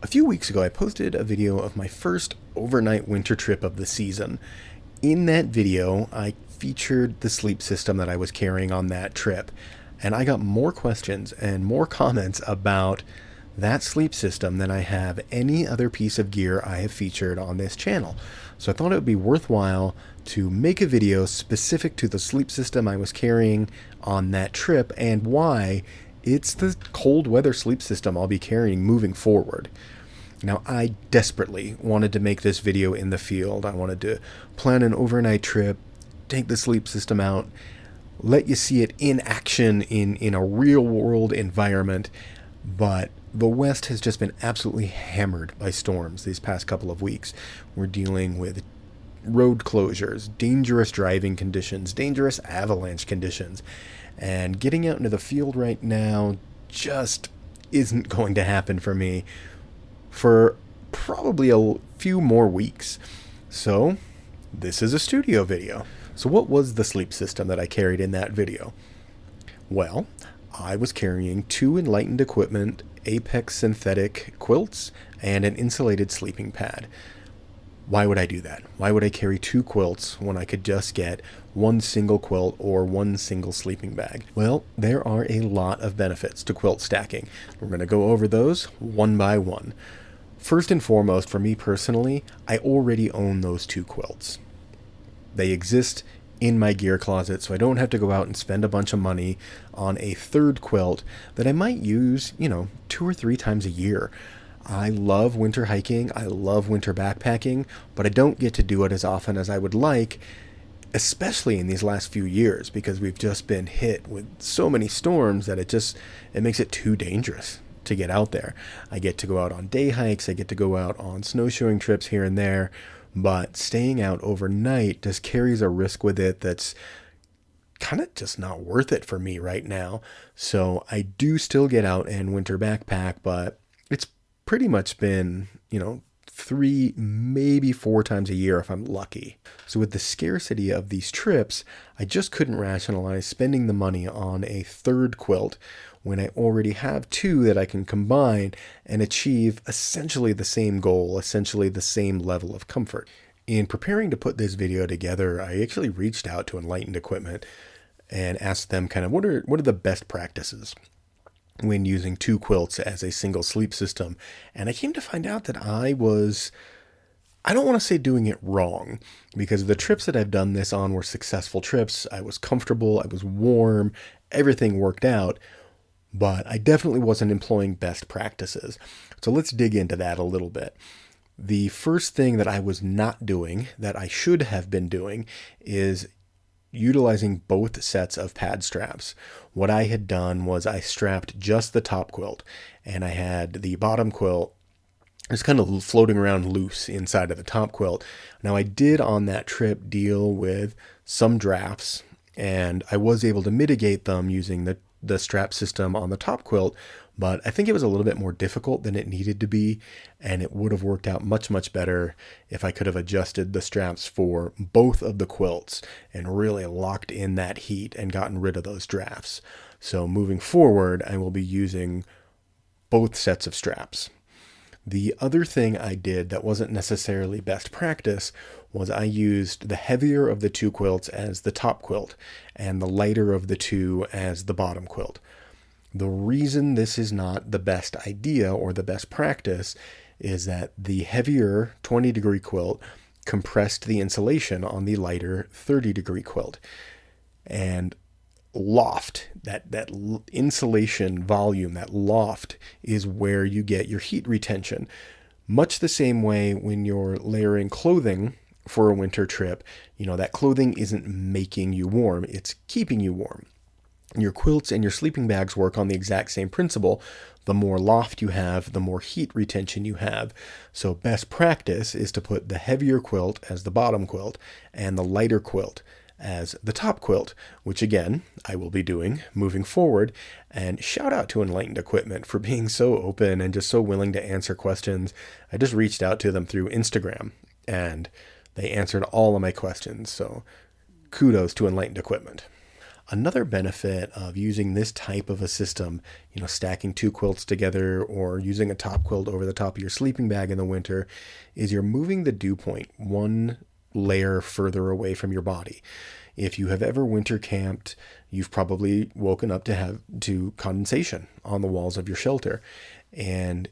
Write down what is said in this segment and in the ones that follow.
few weeks ago, I posted a video of my first overnight winter trip of the season. In that video, I featured the sleep system that I was carrying on that trip, and I got more questions and more comments about that sleep system than I have any other piece of gear I have featured on this channel. So I thought it would be worthwhile to make a video specific to the sleep system I was carrying on that trip and why it's the cold weather sleep system I'll be carrying moving forward. Now, I desperately wanted to make this video in the field. I wanted to plan an overnight trip, take the sleep system out, let you see it in action in a real world environment, but the West has just been absolutely hammered by storms these past couple of weeks. We're dealing with road closures, dangerous driving conditions, dangerous avalanche conditions, and getting out into the field right now just isn't going to happen for me for probably a few more weeks. So this is a studio video. So what was the sleep system that I carried in that video? Well, I was carrying 2 Enlightened Equipment Apex synthetic quilts and an insulated sleeping pad. Why would I do that? Why would I carry 2 quilts when I could just get 1 single quilt or 1 single sleeping bag? Well, there are a lot of benefits to quilt stacking. We're going to go over those one by one. First and foremost, for me personally, I already own those 2 quilts. They exist in my gear closet, so I don't have to go out and spend a bunch of money on a third quilt that I might use, 2 or 3 times a year. I love winter hiking, I love winter backpacking, but I don't get to do it as often as I would like, especially in these last few years, because we've just been hit with so many storms that it makes it too dangerous to get out there. I get to go out on day hikes, I get to go out on snowshoeing trips here and there, but staying out overnight just carries a risk with it that's kind of just not worth it for me right now. So I do still get out and winter backpack, but it's pretty much been, 3, maybe 4 times a year if I'm lucky. So with the scarcity of these trips, I just couldn't rationalize spending the money on a third quilt when I already have 2 that I can combine and achieve essentially the same goal, essentially the same level of comfort. In preparing to put this video together, I actually reached out to Enlightened Equipment and asked them kind of what are the best practices when using 2 quilts as a single sleep system. And I came to find out that I don't want to say doing it wrong, because the trips that I've done this on were successful trips. I was comfortable, I was warm, everything worked out, but I definitely wasn't employing best practices. So let's dig into that a little bit. The first thing that I was not doing that I should have been doing is utilizing both sets of pad straps. What I had done was I strapped just the top quilt, and I had the bottom quilt just kind of floating around loose inside of the top quilt. Now, I did on that trip deal with some drafts, and I was able to mitigate them using the strap system on the top quilt, but I think it was a little bit more difficult than it needed to be, and it would have worked out much, much better if I could have adjusted the straps for both of the quilts and really locked in that heat and gotten rid of those drafts. So moving forward, I will be using both sets of straps. The other thing I did that wasn't necessarily best practice was I used the heavier of the 2 quilts as the top quilt and the lighter of the 2 as the bottom quilt. The reason this is not the best idea or the best practice is that the heavier 20-degree quilt compressed the insulation on the lighter 30-degree quilt. And loft, that insulation volume, that loft is where you get your heat retention. Much the same way when you're layering clothing for a winter trip, that clothing isn't making you warm, it's keeping you warm. Your quilts and your sleeping bags work on the exact same principle. The more loft you have, the more heat retention you have. So best practice is to put the heavier quilt as the bottom quilt and the lighter quilt as the top quilt, which again, I will be doing moving forward. And shout out to Enlightened Equipment for being so open and just so willing to answer questions. I just reached out to them through Instagram and they answered all of my questions. So kudos to Enlightened Equipment. Another benefit of using this type of a system, stacking two quilts together or using a top quilt over the top of your sleeping bag in the winter, is you're moving the dew point one layer further away from your body. If you have ever winter camped, you've probably woken up to have condensation on the walls of your shelter. And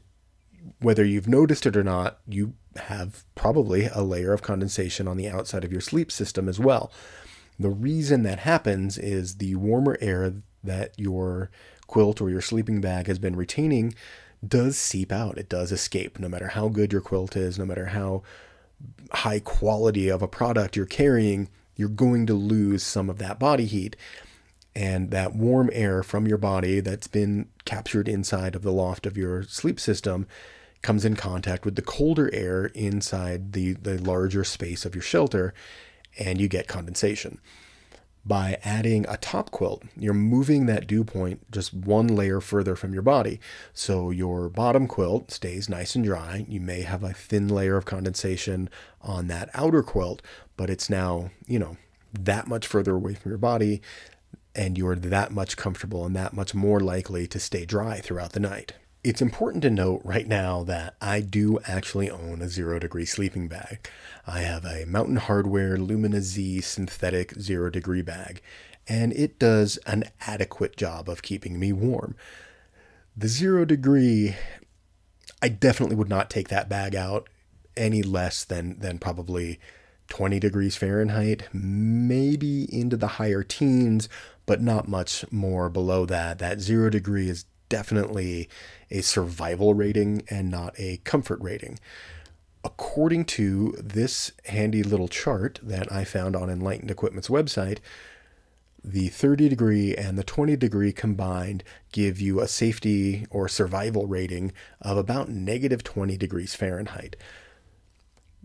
whether you've noticed it or not, you have probably a layer of condensation on the outside of your sleep system as well. The reason that happens is the warmer air that your quilt or your sleeping bag has been retaining does seep out. It does escape. No matter how good your quilt is, no matter how high quality of a product you're carrying, you're going to lose some of that body heat. And that warm air from your body that's been captured inside of the loft of your sleep system comes in contact with the colder air inside the larger space of your shelter, and you get condensation. By adding a top quilt, you're moving that dew point just one layer further from your body. So your bottom quilt stays nice and dry. You may have a thin layer of condensation on that outer quilt, but it's now, that much further away from your body, and you're that much comfortable and that much more likely to stay dry throughout the night. It's important to note right now that I do actually own a 0 degree sleeping bag. I have a Mountain Hardwear Lumina Z synthetic 0 degree bag, and it does an adequate job of keeping me warm. The 0 degree, I definitely would not take that bag out any less than probably 20 degrees Fahrenheit, maybe into the higher teens, but not much more below that. That 0 degree is definitely a survival rating and not a comfort rating. According to this handy little chart that I found on Enlightened Equipment's website, the 30 degree and the 20 degree combined give you a safety or survival rating of about negative 20 degrees Fahrenheit.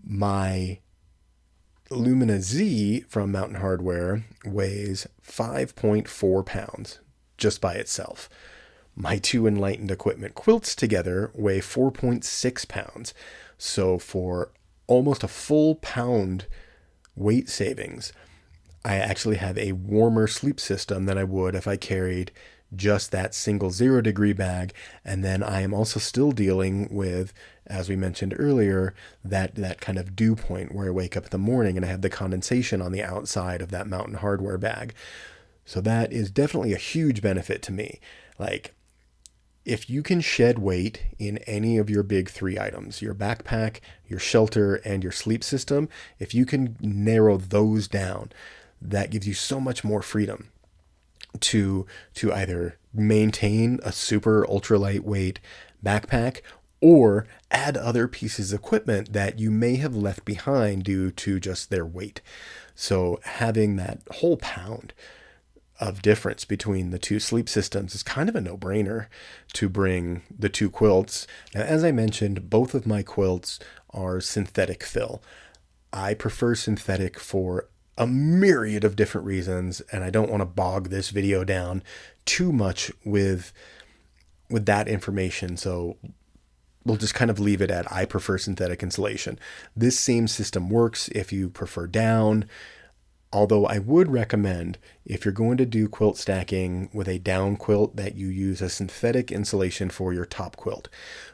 My Lumina Z from Mountain Hardwear weighs 5.4 pounds just by itself. My two Enlightened Equipment quilts together weigh 4.6 pounds. So for almost a full pound weight savings, I actually have a warmer sleep system than I would if I carried just that single 0 degree bag. And then I am also still dealing with, as we mentioned earlier, that kind of dew point where I wake up in the morning and I have the condensation on the outside of that Mountain Hardwear bag. So that is definitely a huge benefit to me. Like, if you can shed weight in any of your big three items, your backpack, your shelter, and your sleep system, if you can narrow those down, that gives you so much more freedom to either maintain a super ultra lightweight backpack or add other pieces of equipment that you may have left behind due to just their weight. So having that whole pound of difference between the two sleep systems is kind of a no-brainer to bring the two quilts. Now, as I mentioned, both of my quilts are synthetic fill. I prefer synthetic for a myriad of different reasons, and I don't want to bog this video down too much with that information. So we'll just kind of leave it at I prefer synthetic insulation. This same system works if you prefer down. Although I would recommend, if you're going to do quilt stacking with a down quilt, that you use a synthetic insulation for your top quilt.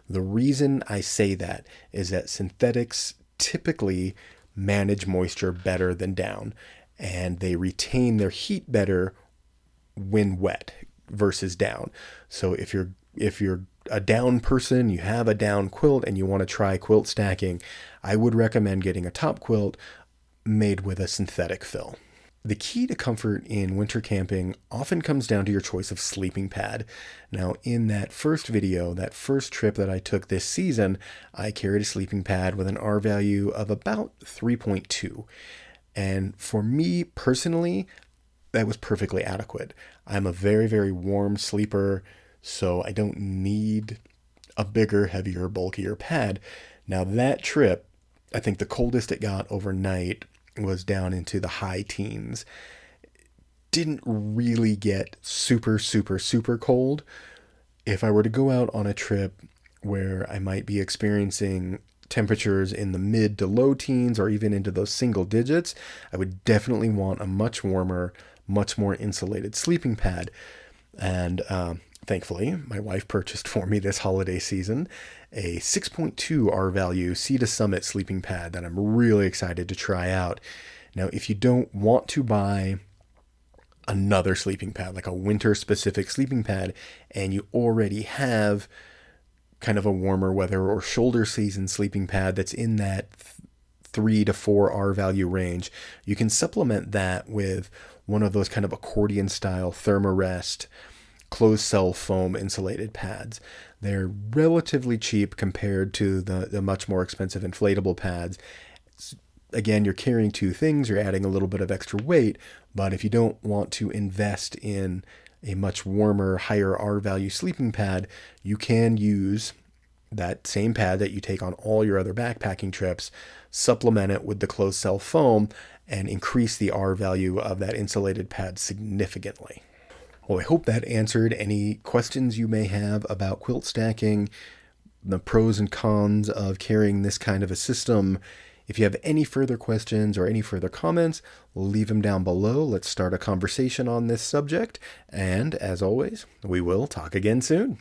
The reason I say that is that synthetics typically manage moisture better than down, and they retain their heat better when wet versus down. So if you're a down person, you have a down quilt, and you want to try quilt stacking, I would recommend getting a top quilt made with a synthetic fill. The key to comfort in winter camping often comes down to your choice of sleeping pad. Now, in that first video, that first trip that I took this season, I carried a sleeping pad with an R value of about 3.2. And for me personally, that was perfectly adequate. I'm a very, very warm sleeper, so I don't need a bigger, heavier, bulkier pad. Now, that trip, I think the coldest it got overnight was down into the high teens. Didn't really get super, super, super cold. If I were to go out on a trip where I might be experiencing temperatures in the mid to low teens or even into those single digits, I would definitely want a much warmer, much more insulated sleeping pad. And thankfully, my wife purchased for me this holiday season a 6.2 R value Sea to Summit sleeping pad that I'm really excited to try out. Now, if you don't want to buy another sleeping pad, like a winter specific sleeping pad, and you already have kind of a warmer weather or shoulder season sleeping pad that's in that 3 to 4 R value range, you can supplement that with one of those kind of accordion style Thermarest closed cell foam insulated pads. They're relatively cheap compared to the much more expensive inflatable pads. Again, you're carrying two things, you're adding a little bit of extra weight, but if you don't want to invest in a much warmer, higher R value sleeping pad, you can use that same pad that you take on all your other backpacking trips, supplement it with the closed cell foam, and increase the R value of that insulated pad significantly. Well, I hope that answered any questions you may have about quilt stacking, the pros and cons of carrying this kind of a system. If you have any further questions or any further comments, leave them down below. Let's start a conversation on this subject. And as always, we will talk again soon.